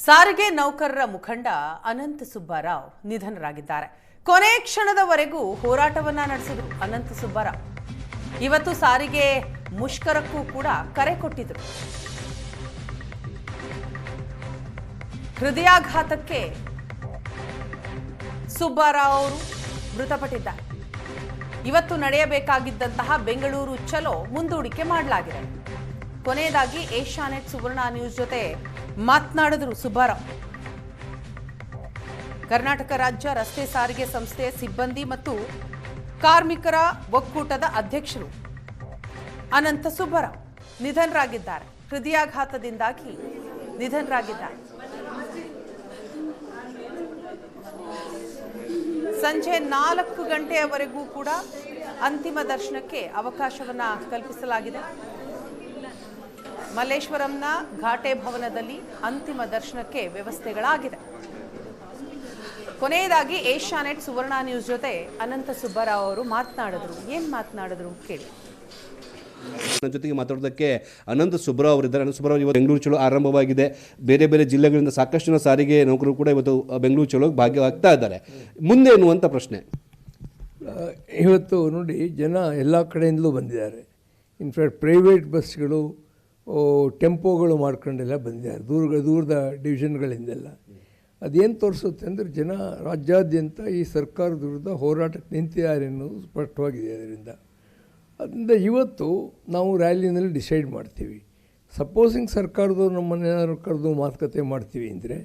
ಸಾರಿಗೆ ನೌಕರರ ಮುಖಂಡ ಅನಂತ ಸುಬ್ಬರಾವ್ ನಿಧನರಾಗಿದ್ದಾರೆ. ಕೊನೆ ಕ್ಷಣದವರೆಗೂ ಹೋರಾಟವನ್ನ ನಡೆಸಿದರು ಅನಂತ ಸುಬ್ಬರಾವ್. ಇವತ್ತು ಸಾರಿಗೆ ಮುಷ್ಕರಕ್ಕೂ ಕೂಡ ಕರೆ ಕೊಟ್ಟಿದ್ರು. ಹೃದಯಾಘಾತಕ್ಕೆ ಸುಬ್ಬರಾವ್ ಅವರು ಮೃತಪಟ್ಟಿದ್ದಾರೆ. ಇವತ್ತು ನಡೆಯಬೇಕಾಗಿದ್ದಂತಹ ಬೆಂಗಳೂರು ಚಲೋ ಮುಂದೂಡಿಕೆ ಮಾಡಲಾಗಿದೆ. ಕೊನೆಯದಾಗಿ ಏಷ್ಯಾನೆಟ್ ಸುವರ್ಣ ನ್ಯೂಸ್ ಜೊತೆ ಮಾತನಾಡಿದ್ರು ಸುಬ್ಬರಾವ್. ಕರ್ನಾಟಕ ರಾಜ್ಯ ರಸ್ತೆ ಸಾರಿಗೆ ಸಂಸ್ಥೆ ಸಿಬ್ಬಂದಿ ಮತ್ತು ಕಾರ್ಮಿಕರ ಒಕ್ಕೂಟದ ಅಧ್ಯಕ್ಷರು ಅನಂತ ಸುಬ್ಬರಾವ್ ನಿಧನರಾಗಿದ್ದಾರೆ. ಹೃದಯಾಘಾತದಿಂದಾಗಿ ನಿಧನರಾಗಿದ್ದಾರೆ. ಸಂಜೆ 4 ಗಂಟೆಯವರೆಗೂ ಕೂಡ ಅಂತಿಮ ದರ್ಶನಕ್ಕೆ ಅವಕಾಶವನ್ನ ಕಲ್ಪಿಸಲಾಗಿದೆ. ಮಲ್ಲೇಶ್ವರಂನ ಘಾಟೆ ಭವನದಲ್ಲಿ ಅಂತಿಮ ದರ್ಶನಕ್ಕೆ ವ್ಯವಸ್ಥೆಗಳಾಗಿದೆ. ಕೊನೆಯದಾಗಿ ಏಷ್ಯಾನೆಟ್ ಸುವರ್ಣ ನ್ಯೂಸ್ ಜೊತೆ ಅನಂತ ಸುಬ್ಬರಾವ್ ಅವರು ಮಾತನಾಡಿದ್ರು. ಏನ್ ಮಾತನಾಡಿದ್ರು ಕೇಳಿ. ನನ್ನ ಜೊತೆಗೆ ಮಾತಾಡೋದಕ್ಕೆ ಅನಂತ ಸುಬ್ಬರಾವ್ ಅವರಿದ್ದಾರೆ. ಅನಂತ ಸುಬ್ಬರಾವ್ ಇವತ್ತು ಬೆಂಗಳೂರು ಚಲೋ ಆರಂಭವಾಗಿದೆ. ಬೇರೆ ಬೇರೆ ಜಿಲ್ಲೆಗಳಿಂದ ಸಾಕಷ್ಟು ಜನ ಸಾರಿಗೆ ನೌಕರರು ಕೂಡ ಇವತ್ತು ಬೆಂಗಳೂರು ಚಲೋಗೆ ಭಾಗಿಯಾಗ್ತಾ ಇದ್ದಾರೆ. ಮುಂದೆ ಎನ್ನುವಂಥ ಪ್ರಶ್ನೆ. ಇವತ್ತು ನೋಡಿ, ಜನ ಎಲ್ಲ ಕಡೆಯಿಂದಲೂ ಬಂದಿದ್ದಾರೆ. ಇನ್ಫ್ಯಾಕ್ಟ್ ಪ್ರೈವೇಟ್ ಬಸ್ಗಳು, ಟೆಂಪೋಗಳು ಮಾಡ್ಕೊಂಡೆಲ್ಲ ಬಂದಿದ್ದಾರೆ, ದೂರದ ಡಿವಿಷನ್ಗಳಿಂದೆಲ್ಲ. ಅದೇನು ತೋರಿಸುತ್ತೆ ಅಂದರೆ, ಜನ ರಾಜ್ಯಾದ್ಯಂತ ಈ ಸರ್ಕಾರದ ವಿರುದ್ಧ ಹೋರಾಟಕ್ಕೆ ನಿಂತಿದ್ದಾರೆ ಅನ್ನೋದು ಸ್ಪಷ್ಟವಾಗಿದೆ. ಅದರಿಂದ ಇವತ್ತು ನಾವು ರ್ಯಾಲಿನಲ್ಲಿ ಡಿಸೈಡ್ ಮಾಡ್ತೀವಿ. ಸಪೋಸಿಂಗ್ ಸರ್ಕಾರದವ್ರು ನಮ್ಮನ್ನು ಏನಾದ್ರು ಕರೆದು ಮಾತುಕತೆ ಮಾಡ್ತೀವಿ ಅಂದರೆ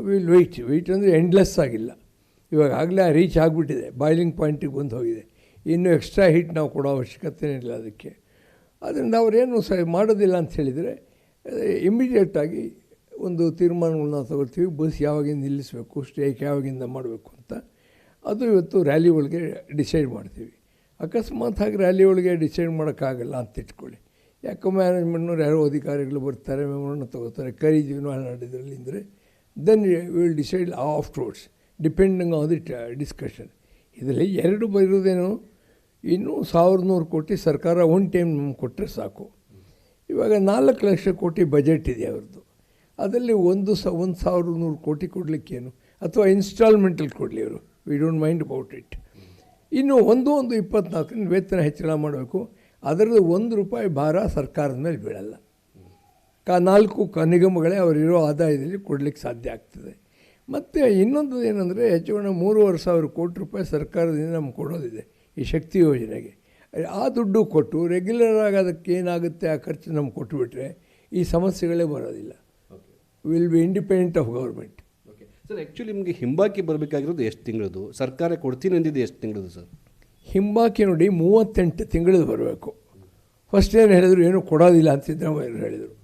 ವಿಲ್ ವೆಯ್ಟ್ ಅಂದರೆ ಎಂಡ್ಲೆಸ್ ಆಗಿಲ್ಲ. ಆಗಲೇ ರೀಚ್ ಆಗಿಬಿಟ್ಟಿದೆ, ಬಾಯ್ಲಿಂಗ್ ಪಾಯಿಂಟಿಗೆ ಬಂದು ಹೋಗಿದೆ. ಇನ್ನೂ ಎಕ್ಸ್ಟ್ರಾ ಹೀಟ್ ನಾವು ಕೊಡೋ ಅವಶ್ಯಕತೆ ಇಲ್ಲ ಅದಕ್ಕೆ. ಅದರಿಂದ ಅವರೇನು ಮಾಡೋದಿಲ್ಲ ಅಂತ ಹೇಳಿದರೆ ಇಮ್ಮಿಡಿಯೇಟಾಗಿ ಒಂದು ತೀರ್ಮಾನಗಳನ್ನ ತಗೊಳ್ತೀವಿ. ಬಸ್ ಯಾವಾಗಿಂದ ನಿಲ್ಲಿಸಬೇಕು, ಸ್ಟ್ರೈಕ್ ಯಾವಾಗಿಂದ ಮಾಡಬೇಕು ಅಂತ ಅದು ಇವತ್ತು ರ್ಯಾಲಿ ಒಳಗೆ ಡಿಸೈಡ್ ಮಾಡ್ತೀವಿ. ಅಕಸ್ಮಾತ್ ಆಗಿ ರ್ಯಾಲಿ ಒಳಗೆ ಡಿಸೈಡ್ ಮಾಡೋಕ್ಕಾಗಲ್ಲ ಅಂತ ಇಟ್ಕೊಳ್ಳಿ. ಯಾಕೋ ಮ್ಯಾನೇಜ್ಮೆಂಟ್ನವ್ರು ಯಾರೋ ಅಧಿಕಾರಿಗಳು ಬರ್ತಾರೆ, ಮೆಮೊರನ್ನ ತೊಗೋತಾರೆ, ಕರೀತೀವಿ ನಾಡಿದ್ರಲ್ಲಿ ಅಂದರೆ then will decide afterwards depending on the discussion. ಇದರಲ್ಲಿ ಎರಡು ಬರೋದೇನು, ಇನ್ನೂ 1100 ಕೋಟಿ ಸರ್ಕಾರ ಒನ್ ಟೈಮ್ ನಮ್ಗೆ ಕೊಟ್ಟರೆ ಸಾಕು. ಇವಾಗ 4 ಲಕ್ಷ ಕೋಟಿ ಬಜೆಟ್ ಇದೆ ಅವ್ರದ್ದು. ಅದರಲ್ಲಿ 1,100 ಕೋಟಿ ಕೊಡಲಿಕ್ಕೇನು, ಅಥವಾ ಇನ್ಸ್ಟಾಲ್ಮೆಂಟಲ್ಲಿ ಕೊಡಲಿ ಅವರು, we don't mind about it. ಇನ್ನು 24 ವೇತನ ಹೆಚ್ಚಳ ಮಾಡಬೇಕು. ಅದರದ್ದು ₹1 ಭಾರ ಸರ್ಕಾರದ ಮೇಲೆ ಬೀಳಲ್ಲ. 4 ನಿಗಮಗಳೇ ಅವರಿರೋ ಆದಾಯದಲ್ಲಿ ಕೊಡಲಿಕ್ಕೆ ಸಾಧ್ಯ ಆಗ್ತದೆ. ಮತ್ತು ಇನ್ನೊಂದು ಏನಂದರೆ, ಹೆಚ್ಚು ಕಡಿಮೆ 3,500 ಕೋಟಿ ರೂಪಾಯಿ ಸರ್ಕಾರದಿಂದ ನಮ್ಗೆ ಕೊಡೋದಿದೆ ಈ ಶಕ್ತಿ ಯೋಜನೆಗೆ. ಆ ದುಡ್ಡು ಕೊಟ್ಟು ರೆಗ್ಯುಲರ್ ಆಗಿ ಅದಕ್ಕೆ ಏನಾಗುತ್ತೆ ಆ ಖರ್ಚು ನಮ್ಗೆ ಕೊಟ್ಟುಬಿಟ್ರೆ ಈ ಸಮಸ್ಯೆಗಳೇ ಬರೋದಿಲ್ಲ. Will be independent of government. Okay sir, actually ನಿಮಗೆ ಹಿಂಬಾಕಿ ಬರಬೇಕಾಗಿರೋದು ಎಷ್ಟು ತಿಂಗಳದು? ಸರ್ಕಾರ ಕೊಡ್ತೀನಿ ಅಂದಿದ್ದು ಎಷ್ಟು ತಿಂಗಳದು ಸರ್? ಹಿಂಬಾಕಿ ನೋಡಿ 38 ತಿಂಗಳದು ಬರಬೇಕು. ಫಸ್ಟ್ ಏನು ಹೇಳಿದ್ರು, ಏನೂ ಕೊಡೋದಿಲ್ಲ ಅಂತ ಸಿದ್ದರಾಮಯ್ಯರು ಹೇಳಿದರು.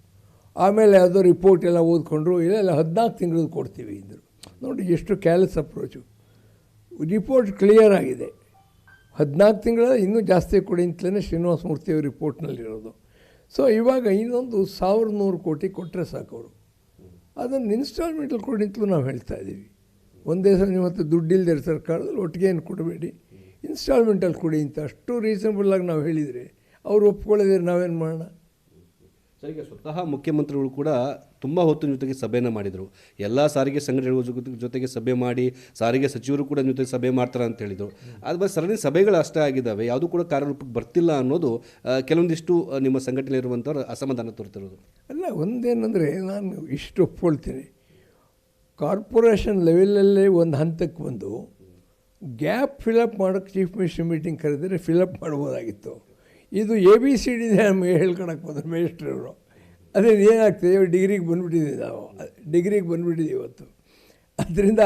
ಆಮೇಲೆ ಯಾವುದೋ ರಿಪೋರ್ಟ್ ಎಲ್ಲ ಓದ್ಕೊಂಡ್ರು, ಇಲ್ಲ 14 ತಿಂಗಳದು ಕೊಡ್ತೀವಿ ಅಂದರು. ನೋಡಿ ಎಷ್ಟು ಕ್ಯಾಲೆಸ್ ಅಪ್ರೋಚು. ರಿಪೋರ್ಟ್ ಕ್ಲಿಯರ್ ಆಗಿದೆ. 14 ತಿಂಗಳ ಇನ್ನೂ ಜಾಸ್ತಿ ಕೊಡಿ ಅಂತಲೇ ಶ್ರೀನಿವಾಸ ಮೂರ್ತಿಯವ್ರ ರಿಪೋರ್ಟ್ನಲ್ಲಿರೋದು. ಸೊ ಇವಾಗ ಇನ್ನೊಂದು 1,100 ಕೋಟಿ ಕೊಟ್ಟರೆ ಸಾಕು ಅವರು. ಅದನ್ನು ಇನ್ಸ್ಟಾಲ್ಮೆಂಟಲ್ಲಿ ಕೊಡಿ ಅಂತಲೂ ನಾವು ಹೇಳ್ತಾ ಇದ್ದೀವಿ. ಒಂದೇ ಸಲ ಇವತ್ತು ದುಡ್ಡಿಲ್ಲದೆ ಸರ್ಕಾರದಲ್ಲಿ ಒಟ್ಟಿಗೆ ಏನು ಕೊಡಬೇಡಿ, ಇನ್ಸ್ಟಾಲ್ಮೆಂಟಲ್ಲಿ ಕೊಡಿ ಅಂತ ಅಷ್ಟು ರೀಸನಬಲಾಗಿ ನಾವು ಹೇಳಿದರೆ ಅವ್ರು ಒಪ್ಕೊಳ್ಳೋದ್ರೆ ನಾವೇನು ಮಾಡೋಣ? ಸರ್, ಈಗ ಸ್ವತಃ ಮುಖ್ಯಮಂತ್ರಿಗಳು ಕೂಡ ತುಂಬ ಹೊತ್ತು ಜೊತೆಗೆ ಸಭೆಯನ್ನು ಮಾಡಿದರು. ಎಲ್ಲ ಸಾರಿಗೆ ಸಂಘಟನೆಗಳ ಜೊತೆಗೆ ಸಭೆ ಮಾಡಿ, ಸಾರಿಗೆ ಸಚಿವರು ಕೂಡ ಜೊತೆಗೆ ಸಭೆ ಮಾಡ್ತಾರೆ ಅಂತ ಹೇಳಿದರು. ಅದು ಸರಣಿ ಸಭೆಗಳು ಅಷ್ಟೇ ಆಗಿದ್ದಾವೆ, ಯಾವುದೂ ಕೂಡ ಕಾರ್ಯರೂಪಕ್ಕೆ ಬರ್ತಿಲ್ಲ ಅನ್ನೋದು ಕೆಲವೊಂದಿಷ್ಟು ನಿಮ್ಮ ಸಂಘಟನೆಯಲ್ಲಿರುವಂಥವ್ರು ಅಸಮಾಧಾನ ತೋರ್ತಿರೋದು. ಅಲ್ಲ, ಒಂದೇನೆಂದರೆ, ನಾನು ಇಷ್ಟು ಒಪ್ಕೊಳ್ತೀನಿ, ಕಾರ್ಪೊರೇಷನ್ ಲೆವೆಲಲ್ಲೇ ಒಂದು ಹಂತಕ್ಕೆ ಬಂದು ಗ್ಯಾಪ್ ಫಿಲಪ್ ಮಾಡೋಕ್ಕೆ ಚೀಫ್ ಮಿನಿಸ್ಟರ್ ಮೀಟಿಂಗ್ ಕರೆದರೆ ಫಿಲಪ್ ಮಾಡ್ಬೋದಾಗಿತ್ತು. ಇದು ABCD ನಮಗೆ ಹೇಳ್ಕೊಳಕ್ಕೆ ಹೋದ್ರೆ ಮೇಸ್ಟ್ರವರು. ಅದೇ ಏನಾಗ್ತದೆ, ಡಿಗ್ರಿಗೆ ಬಂದುಬಿಟ್ಟಿದ್ದೀವಿ ಇವತ್ತು. ಅದರಿಂದ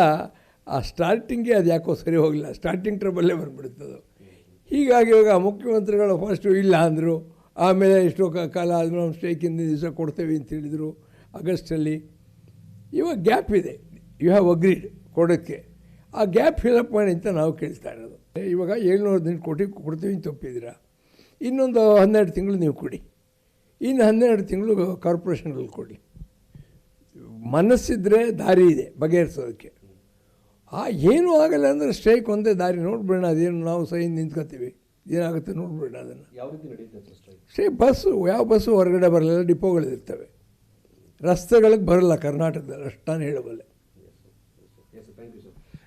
ಆ ಸ್ಟಾರ್ಟಿಂಗೇ ಅದು ಯಾಕೋ ಸರಿ ಹೋಗಲಿಲ್ಲ, ಸ್ಟಾರ್ಟಿಂಗ್ ಟ್ರಬಲ್ಲೇ ಬಂದುಬಿಡ್ತದೆ. ಹೀಗಾಗಿ ಇವಾಗ ಮುಖ್ಯಮಂತ್ರಿಗಳು ಫಸ್ಟು ಇಲ್ಲ ಅಂದರು, ಆಮೇಲೆ ಎಷ್ಟೋ ಕಾಲ ಆದಮೇಲೆ ನಾವು ಸ್ಟ್ರೈಕಿಂದ ದಿವಸ ಕೊಡ್ತೇವೆ ಅಂತ ಹೇಳಿದರು ಆಗಸ್ಟಲ್ಲಿ. ಇವಾಗ ಗ್ಯಾಪ್ ಇದೆ, ಯು ಹ್ಯಾವ್ ಅಗ್ರೀಡ್ ಕೊಡೋಕ್ಕೆ. ಆ ಗ್ಯಾಪ್ ಫಿಲಪ್ ಮಾಡಿ ಅಂತ ನಾವು ಕೇಳ್ತಾ ಇರೋದು. ಇವಾಗ 718 ಕೋಟಿ ಕೊಡ್ತೀವಿ ಅಂತ ಒಪ್ಪಿದ್ದೀರಾ, ಇನ್ನೊಂದು 12 ತಿಂಗಳು ನೀವು ಕೊಡಿ, ಇನ್ನು 12 ತಿಂಗಳು ಕಾರ್ಪೊರೇಷನ್ಗಳು ಕೊಡಿ. ಮನಸ್ಸಿದ್ರೆ ದಾರಿ ಇದೆ ಬಗೆಹರಿಸೋದಕ್ಕೆ. ಏನೂ ಆಗಲ್ಲ ಅಂದರೆ ಸ್ಟ್ರೈಕ್ ಒಂದೇ ದಾರಿ, ನೋಡ್ಬೇಡ ಅದೇನು ನಾವು ಸೈನ್ ನಿಂತ್ಕೊತೀವಿ, ಏನಾಗುತ್ತೆ ನೋಡ್ಬೇಡ ಅದನ್ನು. ಯಾವ ರೀತಿ ನಡೆಯುತ್ತೆ ಸ್ಟ್ರೈಕ್? ಬಸ್ಸು ಯಾವ ಬಸ್ಸು ಹೊರಗಡೆ ಬರಲಿಲ್ಲ, ಡಿಪೋಗಳಿರ್ತವೆ. ರಸ್ತೆಗಳಿಗೆ ಬರಲ್ಲ ಕರ್ನಾಟಕದಲ್ಲಿ, ಅಷ್ಟು ನಾನು ಹೇಳಬಲ್ಲೆ.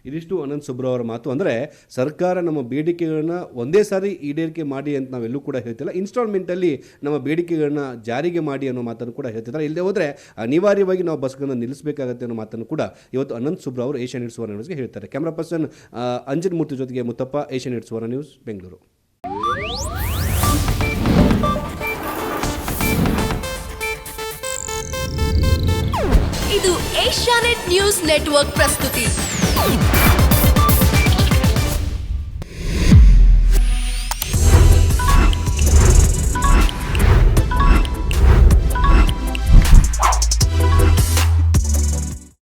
ಇದಿಷ್ಟು ಅನಂತ್ ಸುಬ್ರಾವ್ ಅವರ ಮಾತು. ಅಂದರೆ ಸರ್ಕಾರ ನಮ್ಮ ಬೇಡಿಕೆಗಳನ್ನ ಒಂದೇ ಸಾರಿ ಈಡೇರಿಕೆ ಮಾಡಿ ಅಂತ ನಾವೆಲ್ಲೂ ಕೂಡ ಹೇಳ್ತಿಲ್ಲ, ಇನ್ಸ್ಟಾಲ್ಮೆಂಟಲ್ಲಿ ನಮ್ಮ ಬೇಡಿಕೆಗಳನ್ನ ಜಾರಿಗೆ ಮಾಡಿ ಅನ್ನೋ ಮಾತನ್ನು ಕೂಡ ಹೇಳ್ತಿದ್ದಾರೆ. ಇಲ್ಲದೆ ಹೋದರೆ ಅನಿವಾರ್ಯವಾಗಿ ನಾವು ಬಸ್ಗಳನ್ನು ನಿಲ್ಲಿಸಬೇಕಾಗತ್ತೆ ಅನ್ನೋ ಮಾತನ್ನು ಕೂಡ ಇವತ್ತು ಅನಂತ್ ಸುಬ್ರಾವ್ ಅವರು ಏಷ್ಯನ್ ನ್ಯೂಸ್ ಸುವರ್ಣ ನ್ಯೂಸ್ಗೆ ಹೇಳ್ತಾರೆ. ಕ್ಯಾಮ್ರಾ ಪರ್ಸನ್ ಅಂಜನ್ ಮೂರ್ತಿ ಜೊತೆಗೆ ಮುತ್ತಪ್ಪ, ಏಷ್ಯನ್ ನ್ಯೂಸ್ ಸುವರ್ಣ ನ್ಯೂಸ್, ಬೆಂಗಳೂರು. ಇದು ಏಷ್ಯಾನೆಟ್ ನ್ಯೂಸ್ ನೆಟ್ವರ್ಕ್ ಪ್ರಸ್ತುತಿ.